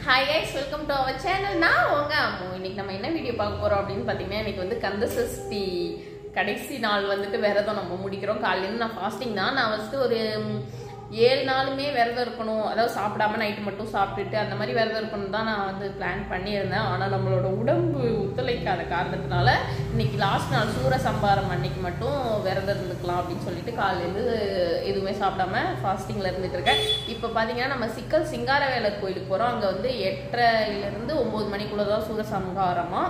Hi guys, welcome to our channel. நான் உங்க அம்மு. இன்னைக்கு நம்ம என்ன வீடியோ பார்க்க போறோம் அப்படின்னு பாத்தீங்கன்னா, இன்னைக்கு வந்து கந்த சஷ்டி கடைசி நாள் வந்துட்டு விரதம் நம்ம முடிக்கிறோம். காலையில நான் ஃபாஸ்டிங் தான். நான் வந்து ஒரு 7 நாளுமே விரதம் இருக்கணும், அதாவது சாப்பிடாம நைட்டு மட்டும் சாப்பிட்டுட்டு அந்த மாதிரி விரதம் இருக்கணும் தான் நான் வந்து பிளான் பண்ணியிருந்தேன். ஆனால் நம்மளோட உடம்பு ஒத்துழைக்காத காரணத்தினால இன்னைக்கு லாஸ்ட் நாள் சூரசம்பாரம் அன்னைக்கு மட்டும் விரதம் இருந்துக்கலாம் அப்படின்னு சொல்லிட்டு காலையில எதுவுமே சாப்பிடாம ஃபாஸ்டிங்கில் இருந்துட்டு இருக்கேன். இப்போ பார்த்தீங்கன்னா நம்ம சிக்கல் சிங்காரவேலர் கோயிலுக்கு போகிறோம். அங்கே வந்து 8:30 9 மணிக்குள்ளே தான் சூரசம்ஹாரமா.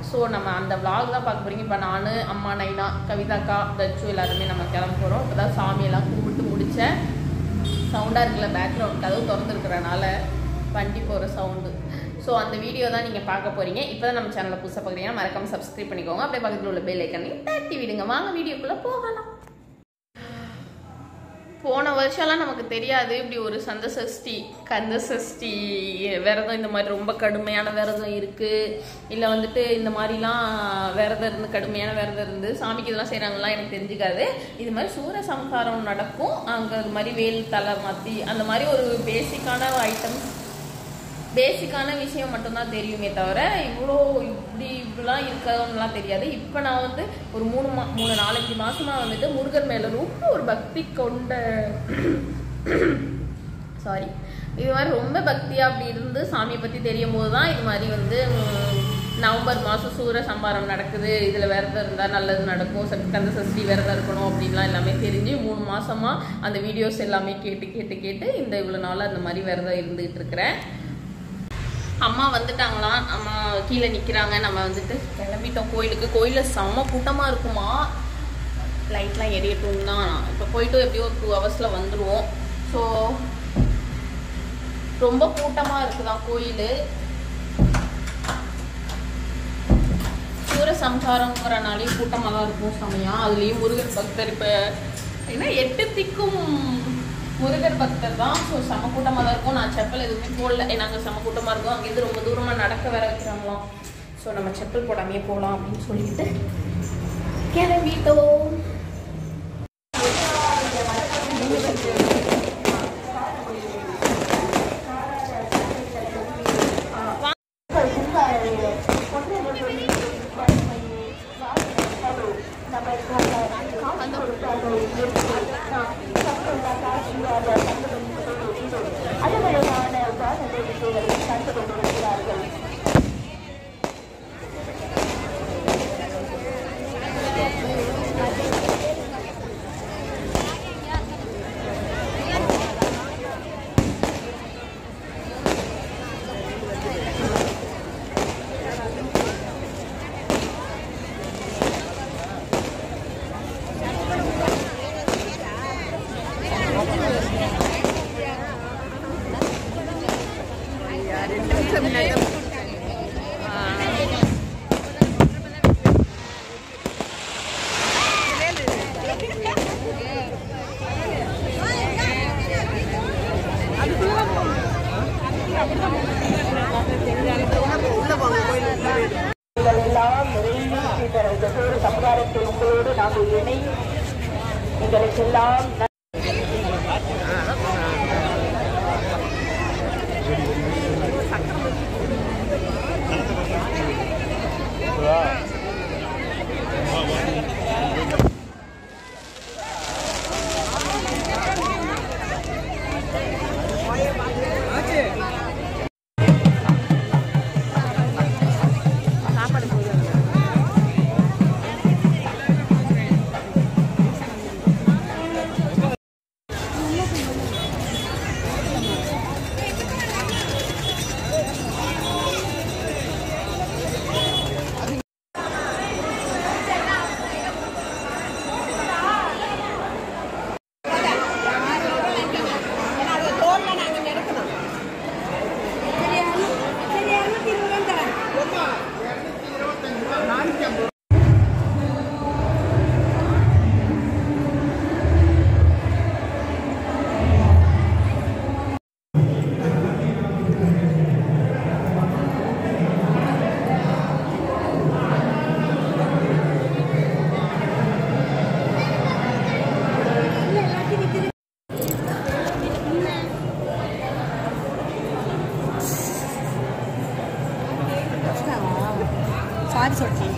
ஸோ நம்ம அந்த விளாக் தான் பார்க்க போகிறீங்க. இப்போ நான், அம்மா, நைனா, கவிதாக்கா, தச்சு எல்லாருமே நம்ம கிளம்ப போகிறோம். இப்போ தான் சாமியெல்லாம் கும்பிட்டு முடித்தேன். சவுண்டாக இருக்குல்ல, பேக்ரவுண்ட் கதவு திறந்துருக்கிறனால வண்டி போகிற சவுண்டு. ஸோ அந்த வீடியோ தான் நீங்கள் பார்க்க போகிறீங்க. இப்போ தான் நம்ம சேனலில் புதுசாக பார்க்குறீங்கன்னா மறக்காமல் சப்ஸ்கிரைப் பண்ணிக்கோங்க. அப்படியே பக்கத்தில் உள்ள பெல் ஐக்கனையும் தட்டி விடுங்க. வாங்க வீடியோக்குள்ளே போகலாம். போன வருஷம்லாம் நமக்கு தெரியாது இப்படி ஒரு கந்த சஷ்டி விரதம் இந்த மாதிரி ரொம்ப கடுமையான விரதம் இருக்குது, இல்லை வந்துட்டு இந்த மாதிரிலாம் விரதம் இருந்து கடுமையான விரதம் இருந்து சாமிக்கு இதெல்லாம் செய்கிறாங்கலாம் எனக்கு தெரிஞ்சுக்காது. இது மாதிரி சூரசம்ஹாரம் நடக்கும். அங்கே இது மாதிரி வேல் தலை மாற்றி அந்த மாதிரி ஒரு பேசிக்கான விஷயம் மட்டும்தான் தெரியுமே தவிர இப்படிலாம் இருக்கவங்கலாம் தெரியாது. இப்போ நான் வந்து ஒரு 3-4 மாசமாக வந்துட்டு முருகர் மேலே ரொம்ப ஒரு பக்தி கொண்ட இது மாதிரி ரொம்ப பக்தியாக அப்படி இருந்து சாமியை பற்றி தெரியும் போது தான் இது மாதிரி வந்து நவம்பர் மாதம் சூரசம்ஹாரம் நடக்குது, இதில் விரதம் இருந்தால் நல்லது நடக்கும், கந்த சஷ்டி விரதம் இருக்கணும் அப்படின்லாம் எல்லாமே தெரிஞ்சு 3 மாதமாக அந்த வீடியோஸ் எல்லாமே கேட்டு இந்த இவ்வளோ நாள் அந்த மாதிரி விரதம் இருந்துகிட்டு இருக்கிறேன். அம்மா வந்துட்டாங்களாம், அம்மா கீழே நிற்கிறாங்க. நம்ம வந்துட்டு கிளம்பிட்டோம் கோயிலுக்கு. கோயிலில் செம்ம கூட்டமாக இருக்குமா, லைட்லாம் எரியட்டும் தான். இப்போ போயிட்டு எப்படியும் ஒரு 2 ஹவர்ஸில் வந்துடுவோம். ஸோ ரொம்ப கூட்டமாக இருக்குதான் கோயில். சூரசம்ஹாரங்கிறனாலே கூட்டமாக தான் இருக்கும் சமயம். அதுலேயும் முருகர் பக்தர் இப்போ ஏன்னா 8 திக்கும் முருகர் பக்தர் தான். ஸோ செம கூட்டமாக தான் இருக்கும். நான் செப்பல் எதுவுமே போடல, நாங்கள் செம கூட்டமாக இருக்கும். அங்கேருந்து ரொம்ப தூரமாக நடக்க வர வைக்கிறாங்களாம். ஸோ நம்ம செப்பல் போடாமையே போகலாம் அப்படின்னு சொல்லிட்டு கிளம்பிட்டோம். சமுதாயத்தில் உங்களோடு நாங்கள் இணைந்து எங்களுக்கெல்லாம் சாரி சொல்றேன்.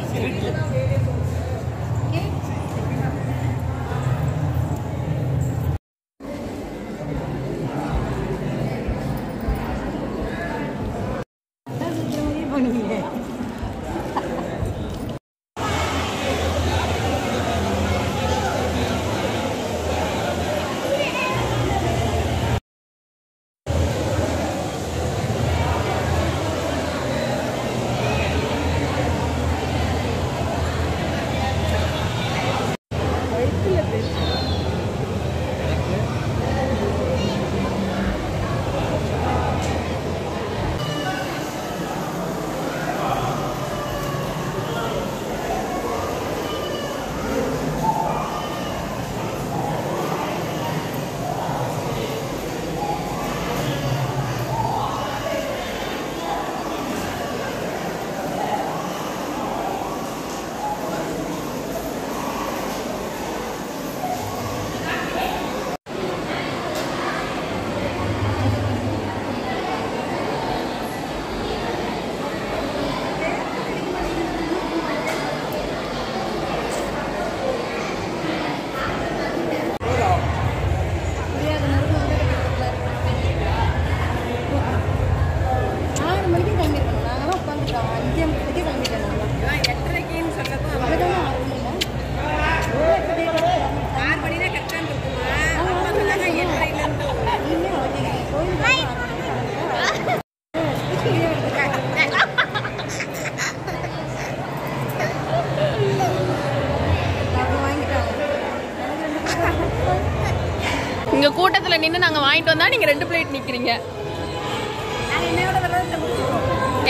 இங்க கூட்டத்துல நின்று நாங்க வாங்கிட்டு வந்தா நீங்க 2 பிளேட் நிக்கிறீங்க.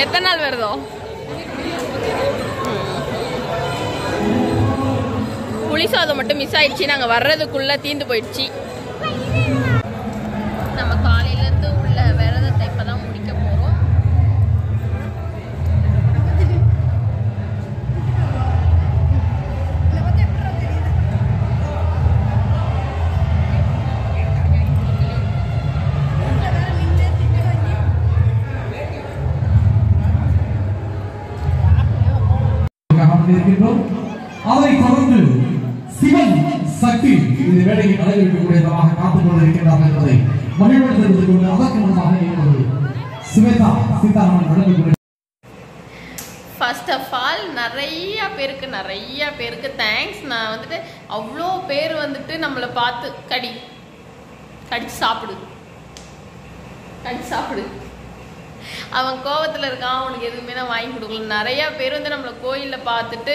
எத்தனை நாள் வருதோ? புளி சாதம் மட்டும் மிஸ் ஆயிடுச்சு. நாங்க வர்றதுக்குள்ள தீந்து போயிடுச்சு. நம்ம காலையில இருந்து உள்ள விரதத்தை இப்பதான் முடிக்க போறோம். அதை தொடர்ந்து சிவன் சக்தி இந்த வேலையை நடைபெறக்கூடியதாக காத்துக் கொண்டிருக்கின்றார் என்பதை மகிழ்வோடு தெரிவித்துக் கொண்டு அதற்கு முன்பாக சுவேதா சீதாராமன் நடந்து ஃபர்ஸ்ட் ஆஃப் ஆல் நிறைய பேருக்கு தேங்க்ஸ். நான் வந்துட்டு அவ்வளோ பேர் வந்துட்டு நம்மளை பார்த்து கடிச்சு சாப்பிடு அவன் கோவத்தில் இருக்கான், அவனுக்கு எதுவுமே நான் வாங்கி கொடுக்கல. நிறையா பேர் வந்து நம்மளை கோயிலில் பார்த்துட்டு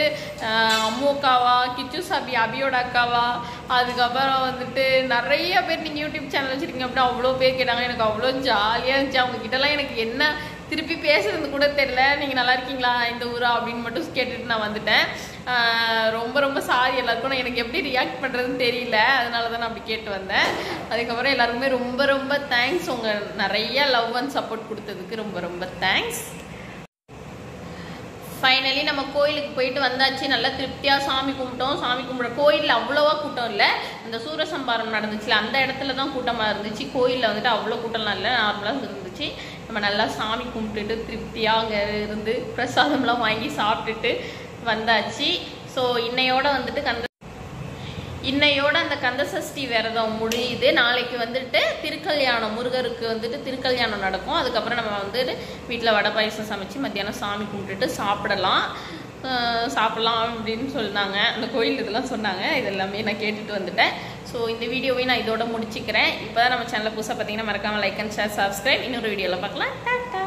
அம்மு அக்காவா, கிச்சு சாபி அபியோட அக்காவா, அதுக்கப்புறம் வந்துட்டு நிறைய பேர் நீங்கள் யூடியூப் சேனல் வச்சுருக்கீங்க அப்படின்னு அவ்வளோ பேர் கேட்டாங்க. எனக்கு அவ்வளோ ஜாலியாக இருந்துச்சு. அவங்கக்கிட்டலாம் எனக்கு என்ன திருப்பி பேசுறது கூட தெரியல. நீங்கள் நல்லா இருக்கீங்களா இந்த ஊரா அப்படின்னு மட்டும் கேட்டுட்டு நான் வந்துட்டேன். ரொம்ப சாரி எல்லாருக்கும். எனக்கு எப்படி ரியாக்ட் பண்ணுறதுன்னு தெரியல, அதனால தான் நான் அப்படி கேட்டு வந்தேன். அதுக்கப்புறம் எல்லாருக்குமே ரொம்ப தேங்க்ஸ். உங்கள் நிறைய லவ் அண்ட் சப்போர்ட் கொடுத்ததுக்கு ரொம்ப தேங்க்ஸ். ஃபைனலி நம்ம கோயிலுக்கு போயிட்டு வந்தாச்சு. நல்லா திருப்தியாக சாமி கும்பிட்டோம். சாமி கும்பிட கோயிலில் அவ்வளோவா கூட்டம் இல்லை. இந்த சூரசம்பாரம் நடந்துச்சுல அந்த இடத்துல தான் கூட்டமாக இருந்துச்சு. கோயிலில் வந்துட்டு அவ்வளோ கூட்டம்லாம் இல்லை, நார்மலாக இருந்துச்சு. நம்ம நல்லா சாமி கும்பிட்டுட்டு திருப்தியாக அங்கே இருந்து பிரசாதம்லாம் வாங்கி சாப்பிட்டுட்டு வந்தாச்சு. ஸோ இன்னையோட வந்துட்டு இன்னையோட அந்த கந்தசஷ்டி விரதம் முடியுது. நாளைக்கு வந்துட்டு திருக்கல்யாணம், முருகருக்கு வந்துட்டு திருக்கல்யாணம் நடக்கும். அதுக்கப்புறம் நம்ம வந்துட்டு வீட்டில் வடை பாயசம் சமைச்சு மத்தியானம் சாமி கும்பிட்டுட்டு சாப்பிடலாம் அப்படின்னு சொன்னாங்க. அந்த கோயில் இதெல்லாம் சொன்னாங்க. இதெல்லாமே நான் கேட்டுட்டு வந்துட்டேன். ஸோ இந்த வீடியோவை நான் இதோட முடிச்சுக்கிறேன். இப்போ தான் நம்ம சேனலில் புதுசாக பார்த்தீங்கன்னா மறக்காமல் லைக் அண்ட் ஷேர், சப்ஸ்கிரைப். இன்னொரு வீடியோவில் பார்க்கலாம். டாடா.